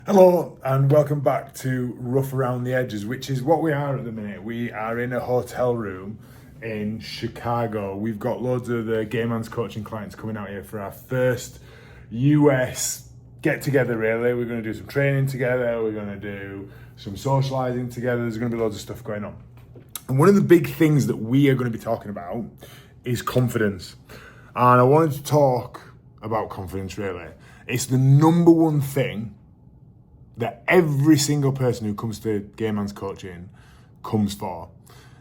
Hello and welcome back to Rough Around the Edges, which is what we are at the minute. We are in a hotel room in Chicago. We've got loads of the Gay Man's coaching clients coming out here for our first US get together really. We're going to do some training together, we're going to do some socializing together, there's going to be loads of stuff going on. And one of the big things that we are going to be talking about is confidence. And I wanted to talk about confidence really. It's the number one thing that every single person who comes to Gay Man's coaching comes for.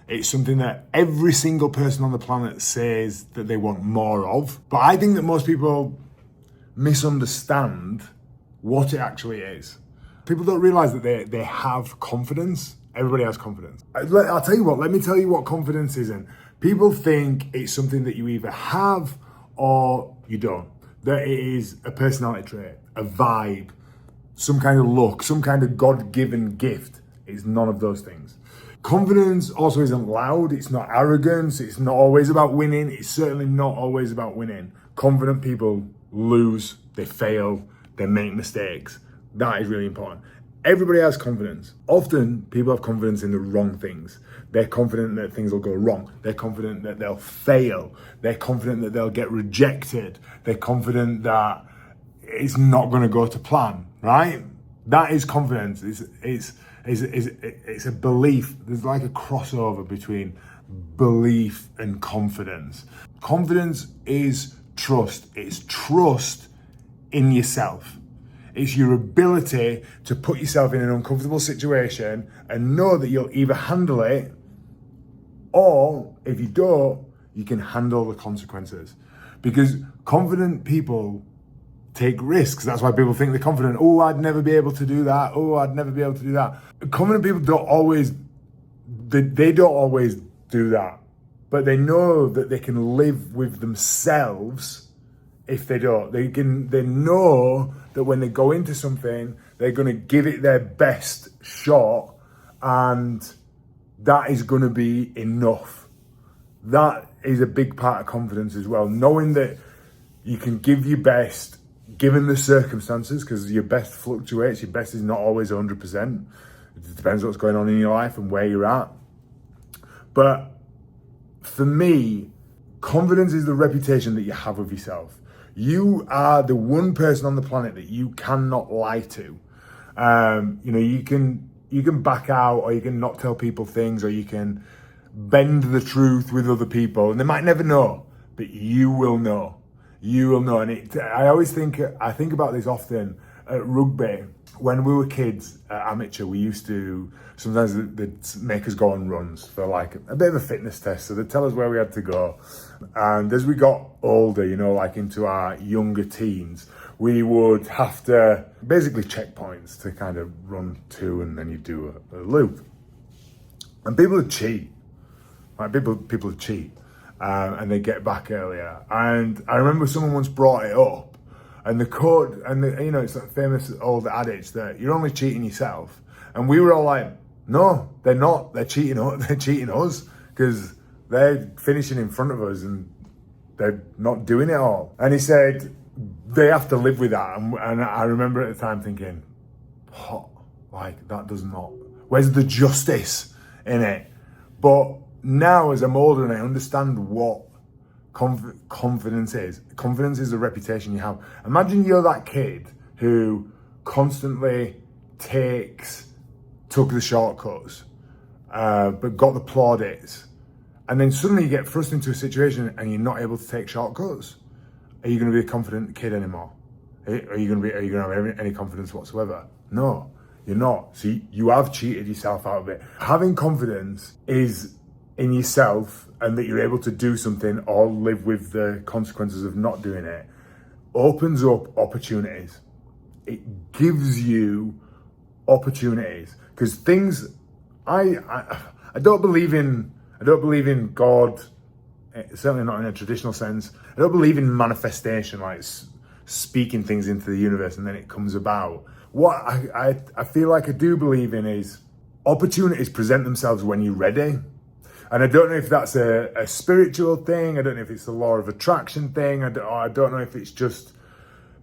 It's something that every single person on the planet says that they want more of. But I think that most people misunderstand what it actually is. People don't realize that they have confidence. Everybody has confidence. I'll tell you what, let me tell you what confidence isn't. People think it's something that you either have or you don't. That it is a personality trait, a vibe, some kind of look, some kind of God-given gift. It's none of those things. Confidence also isn't loud, it's not arrogance, it's not always about winning, it's certainly not always about winning. Confident people lose, they fail, they make mistakes. That is really important. Everybody has confidence. Often people have confidence in the wrong things. They're confident that things will go wrong. They're confident that they'll fail. They're confident that they'll get rejected. They're confident that it's not going to go to plan, right? That is confidence. It's a belief. There's like a crossover between belief and confidence. Confidence is trust. It's trust in yourself. It's your ability to put yourself in an uncomfortable situation and know that you'll either handle it, or if you don't, you can handle the consequences. Because confident people take risks. That's why people think they're confident. Oh, I'd never be able to do that. Oh, I'd never be able to do that. Confident people don't always do that. But they know that they can live with themselves if they don't. They know that when they go into something, they're going to give it their best shot, and that is going to be enough. That is a big part of confidence as well. Knowing that you can give your best given the circumstances, because your best fluctuates. Your best is not always 100%. It depends what's going on in your life and where you're at. But for me, confidence is the reputation that you have of yourself. You are the one person on the planet that you cannot lie to. You can back out, or you can not tell people things, or you can bend the truth with other people, and they might never know, but you will know. You will know. And I think about this often at rugby. When we were kids at amateur, we used to, sometimes they'd make us go on runs for like a bit of a fitness test. So they'd tell us where we had to go. And as we got older, like into our younger teens, we would have to basically checkpoints to kind of run to, and then you do a loop. And people would cheat. Like people would cheat. And they get back earlier. And I remember someone once brought it up, and the coach, it's that famous old adage that you're only cheating yourself. And we were all like, no, they're not. They're cheating us, because they're finishing in front of us and they're not doing it all. And he said they have to live with that. And I remember at the time thinking, that does not. Where's the justice in it? But now, as I'm older and I understand what confidence is. Confidence is the reputation you have. Imagine you're that kid who constantly took the shortcuts, but got the plaudits, and then suddenly you get thrust into a situation and you're not able to take shortcuts. Are you going to be a confident kid anymore? Are you going to have any confidence whatsoever? No, you're not. See, you have cheated yourself out of it. Having confidence is in yourself, and that you're able to do something or live with the consequences of not doing it, opens up opportunities. It gives you opportunities, because things, I don't believe in God, certainly not in a traditional sense. I don't believe in manifestation, like speaking things into the universe and then it comes about. What I feel like I do believe in is opportunities present themselves when you're ready. And I don't know if that's a spiritual thing. I don't know if it's the law of attraction thing. I don't know if it's just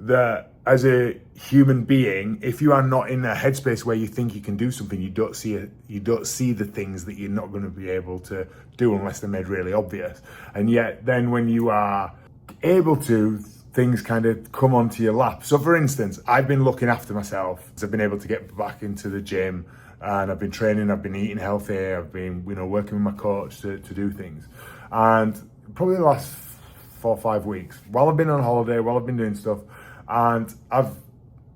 that as a human being, if you are not in a headspace where you think you can do something, you don't see the things that you're not going to be able to do unless they're made really obvious. And yet then when you are able to, things kind of come onto your lap. So for instance, I've been looking after myself. I've been able to get back into the gym, and I've been training, I've been eating healthy, I've been, working with my coach to do things. And probably the last 4 or 5 weeks, while I've been on holiday, while I've been doing stuff, and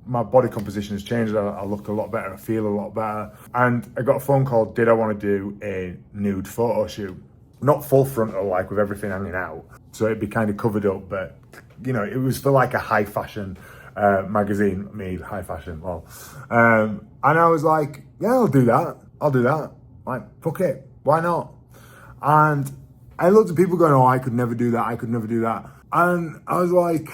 my body composition has changed. I look a lot better, I feel a lot better. And I got a phone call, did I want to do a nude photo shoot? Not full frontal, like with everything hanging out. So it'd be kind of covered up, but it was for like a high fashion magazine, high fashion, well. And I was like, yeah, I'll do that. Like, fuck it, why not? And I had loads of people going, oh, I could never do that. And I was like,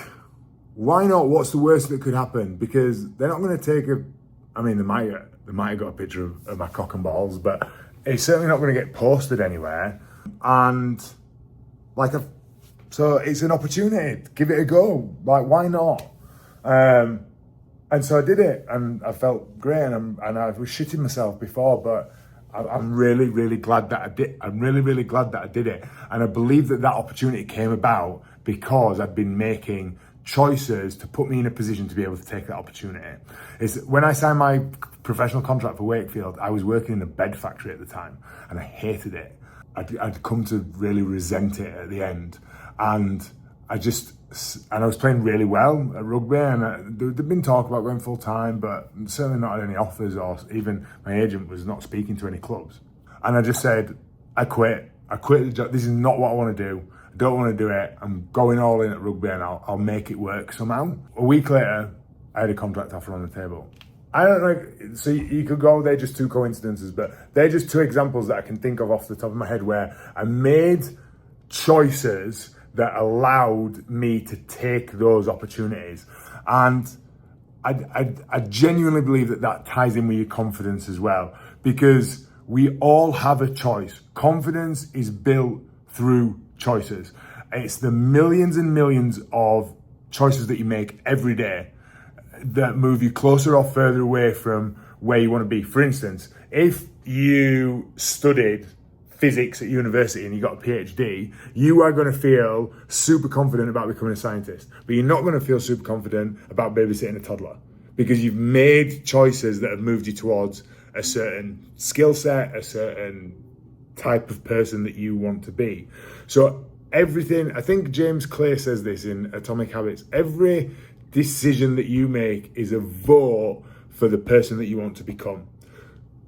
why not? What's the worst that could happen? Because they're not going to take they might have got a picture of my cock and balls, but it's certainly not going to get posted anywhere. And so it's an opportunity, give it a go. Like, why not? And so I did it, and I felt great, and I was shitting myself before, but I'm really, really glad that I did. I'm really, really glad that I did it. And I believe that opportunity came about because I'd been making choices to put me in a position to be able to take that opportunity. When I signed my professional contract for Wakefield, I was working in a bed factory at the time, and I hated it. I'd come to really resent it at the end. And I was playing really well at rugby, and there'd been talk about going full time, but certainly not had any offers, or even my agent was not speaking to any clubs. And I just said, I quit the job. This is not what I want to do. I don't want to do it. I'm going all in at rugby, and I'll make it work somehow. A week later, I had a contract offer on the table. I don't know, so you could go, they're just two coincidences, but they're just two examples that I can think of off the top of my head where I made choices that allowed me to take those opportunities. And I genuinely believe that ties in with your confidence as well, because we all have a choice. Confidence is built through choices. It's the millions and millions of choices that you make every day that move you closer or further away from where you want to be. For instance, if you studied physics at university and you got a PhD, you are going to feel super confident about becoming a scientist, but you're not going to feel super confident about babysitting a toddler, because you've made choices that have moved you towards a certain skill set, a certain type of person that you want to be. So everything, I think James Clear says this in Atomic Habits, every decision that you make is a vote for the person that you want to become.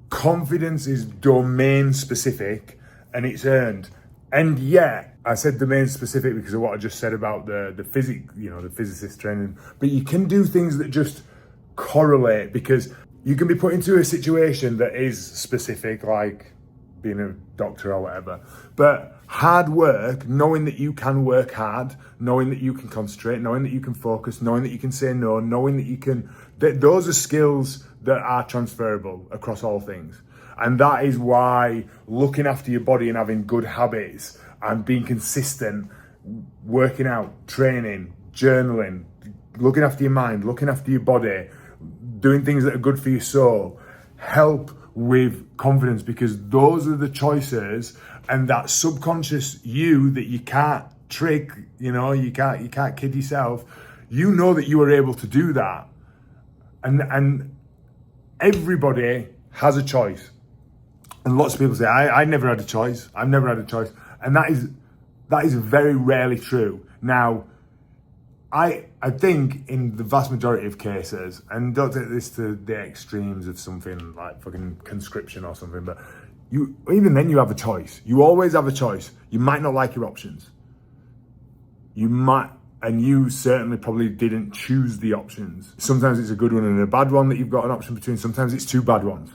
Confidence is domain specific, and it's earned. And yet, I said domain specific because of what I just said about the physics, the physicist training. But you can do things that just correlate, because you can be put into a situation that is specific, like being a doctor or whatever. But hard work, knowing that you can work hard, knowing that you can concentrate, knowing that you can focus, knowing that you can say no, knowing that you can, those are skills that are transferable across all things. And that is why looking after your body and having good habits and being consistent, working out, training, journaling, looking after your mind, looking after your body, doing things that are good for your soul, help with confidence, because those are the choices, and that subconscious you that you can't trick, you can't kid yourself. You know that you are able to do that. And everybody has a choice. And lots of people say, I never had a choice. I've never had a choice. And that is very rarely true. Now, I think in the vast majority of cases, and don't take this to the extremes of something like fucking conscription or something, but even then you have a choice. You always have a choice. You might not like your options. You might, and you certainly probably didn't choose the options. Sometimes it's a good one and a bad one that you've got an option between. Sometimes it's two bad ones.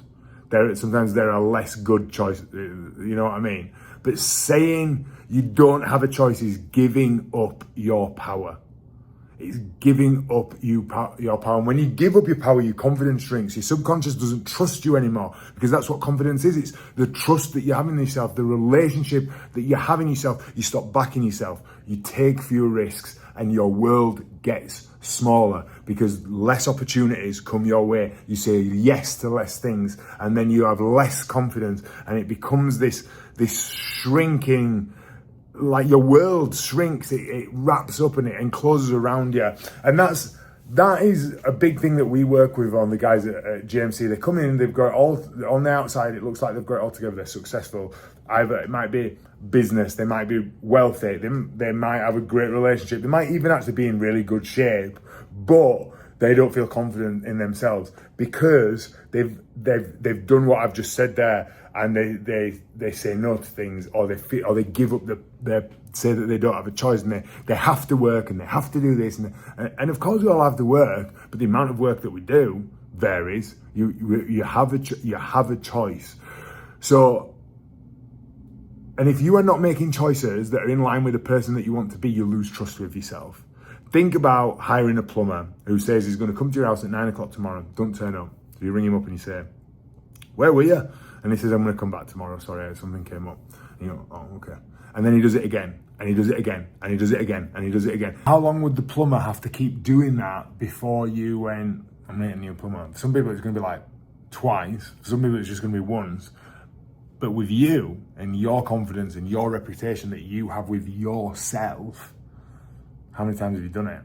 Sometimes there are less good choices, you know what I mean? But saying you don't have a choice is giving up your power. It's giving up your power. And when you give up your power, your confidence shrinks. Your subconscious doesn't trust you anymore, because that's what confidence is. It's the trust that you have in yourself, the relationship that you have in yourself. You stop backing yourself. You take fewer risks. and your world gets smaller because less opportunities come your way. You say yes to less things, and then you have less confidence, and it becomes this shrinking, like your world shrinks, it wraps up and it encloses around you. And that is a big thing that we work with on the guys at GMC. They come in, they've got it all on the outside, it looks like they've got it all together, they're successful. Either it might be business, they might be wealthy, they might have a great relationship, they might even actually be in really good shape, but they don't feel confident in themselves because they've done what I've just said there, and they say no to things, or they give up they say that they don't have a choice, and they have to work and they have to do this, and of course we all have to work, but the amount of work that we do varies. You have a choice. So, and if you are not making choices that are in line with the person that you want to be, you lose trust with yourself. Think about hiring a plumber who says he's going to come to your house at 9 o'clock tomorrow, don't turn up. So you ring him up and you say, "Where were you?" And he says, "I'm going to come back tomorrow, sorry, something came up." And you go, "Oh, okay." And then he does it again, and he does it again, and he does it again, and he does it again. How long would the plumber have to keep doing that before you went, "I'm getting a new plumber"? For some people it's going to be like twice, for some people it's just going to be once. But with you and your confidence and your reputation that you have with yourself, how many times have you done it?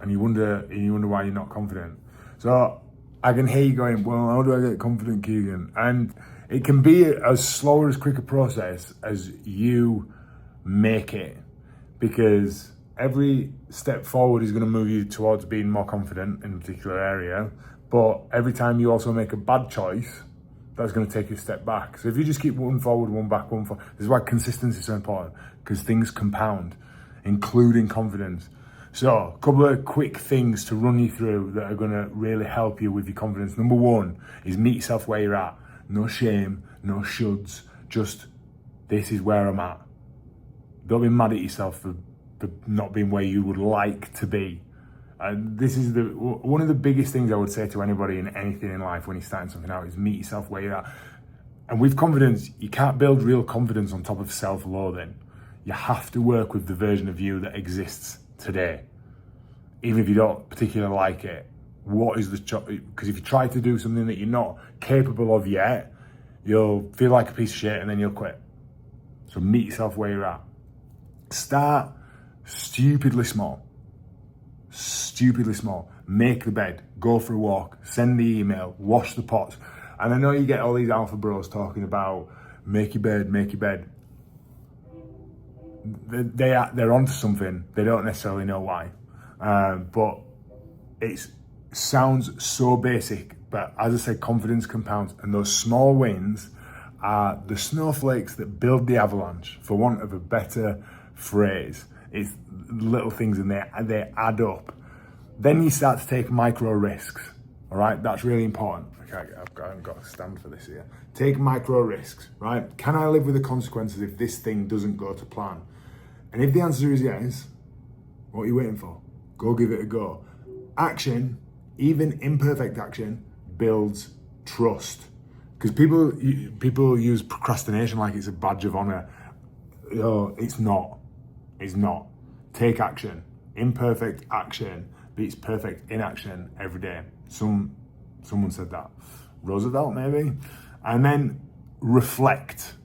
And you wonder why you're not confident. So I can hear you going, "Well, how do I get confident, Keegan?" And it can be as slow or as quick a process as you make it, because every step forward is going to move you towards being more confident in a particular area. But every time you also make a bad choice, that's going to take you a step back. So if you just keep one forward, one back, one forward, this is why consistency is so important, because things compound, including confidence. So a couple of quick things to run you through that are going to really help you with your confidence. Number one is meet yourself where you're at. No shame, no shoulds, just this is where I'm at. Don't be mad at yourself for not being where you would like to be. This is one of the biggest things I would say to anybody in anything in life when you're starting something out is meet yourself where you're at. And with confidence, you can't build real confidence on top of self-loathing. You have to work with the version of you that exists today. Even if you don't particularly like it, what is the because if you try to do something that you're not capable of yet, you'll feel like a piece of shit and then you'll quit. So meet yourself where you're at. Start stupidly small. Stupidly small. Make the bed, go for a walk, send the email, wash the pots. And I know you get all these alpha bros talking about make your bed, make your bed. They're onto something. They don't necessarily know why. But it sounds so basic. But as I said, confidence compounds. And those small wins are the snowflakes that build the avalanche, for want of a better phrase. It's little things and they add up. Then you start to take micro risks. All right, that's really important. Okay, I haven't got a stand for this here. Take micro risks, right? Can I live with the consequences if this thing doesn't go to plan? And if the answer is yes, what are you waiting for? Go give it a go. Action, even imperfect action, builds trust. Because people use procrastination like it's a badge of honor. It's not. It's not. Take action. Imperfect action beats perfect inaction every day. Someone said that. Roosevelt, maybe? And then reflect.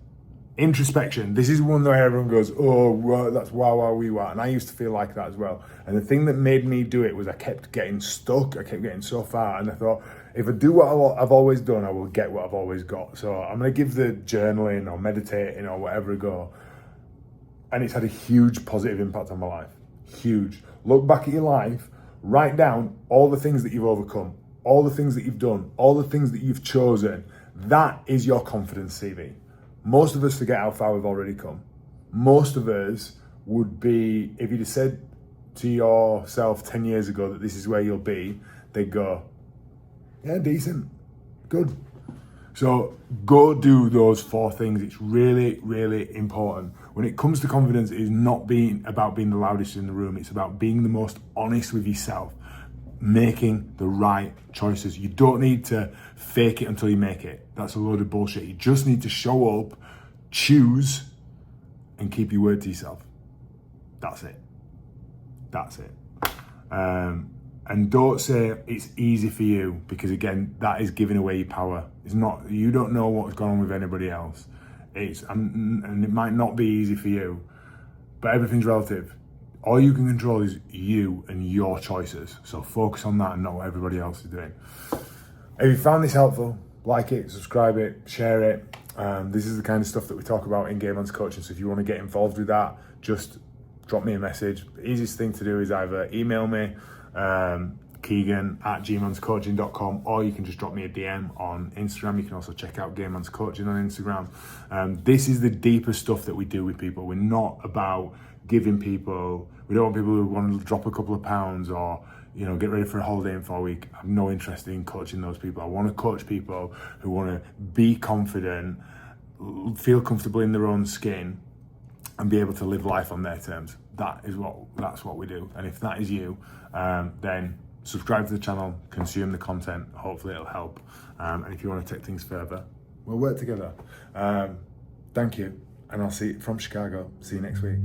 Introspection. This is one where everyone goes, "Oh, well, that's wow, wee, wow." And I used to feel like that as well. And the thing that made me do it was I kept getting stuck. I kept getting so far. And I thought, if I do what I've always done, I will get what I've always got. So I'm going to give the journaling or meditating or whatever a go. And it's had a huge positive impact on my life. Huge. Look back at your life, write down all the things that you've overcome, all the things that you've done, all the things that you've chosen. That is your confidence CV. Most of us forget how far we've already come. Most of us would be, if you'd have said to yourself 10 years ago that this is where you'll be, they'd go, "Yeah, decent, good." So go do those 4 things. It's really, really important. When it comes to confidence, it is not about being the loudest in the room. It's about being the most honest with yourself, making the right choices. You don't need to fake it until you make it. That's a load of bullshit. You just need to show up, choose, and keep your word to yourself. That's it. That's it. And don't say it's easy for you, because again, that is giving away your power. It's not, you don't know what's going on with anybody else. And it might not be easy for you, but everything's relative. All you can control is you and your choices. So focus on that and not what everybody else is doing. If you found this helpful, like it, subscribe it, share it. This is the kind of stuff that we talk about in Game On's coaching. So if you want to get involved with that, just drop me a message. The easiest thing to do is either email me, Keegan@gmanscoaching.com, or you can just drop me a DM on Instagram. You can also check out Game On's Coaching on Instagram. This is the deeper stuff that we do with people. We're not about giving people, we don't want people who want to drop a couple of pounds or, you know, get ready for a holiday in 4 weeks. I'm no interest in coaching those people. I want to coach people who want to be confident, feel comfortable in their own skin, and be able to live life on their terms. That's what we do. And if that is you, then subscribe to the channel, consume the content. Hopefully it'll help. And if you want to take things further, we'll work together. Thank you. And I'll see you from Chicago. See you next week.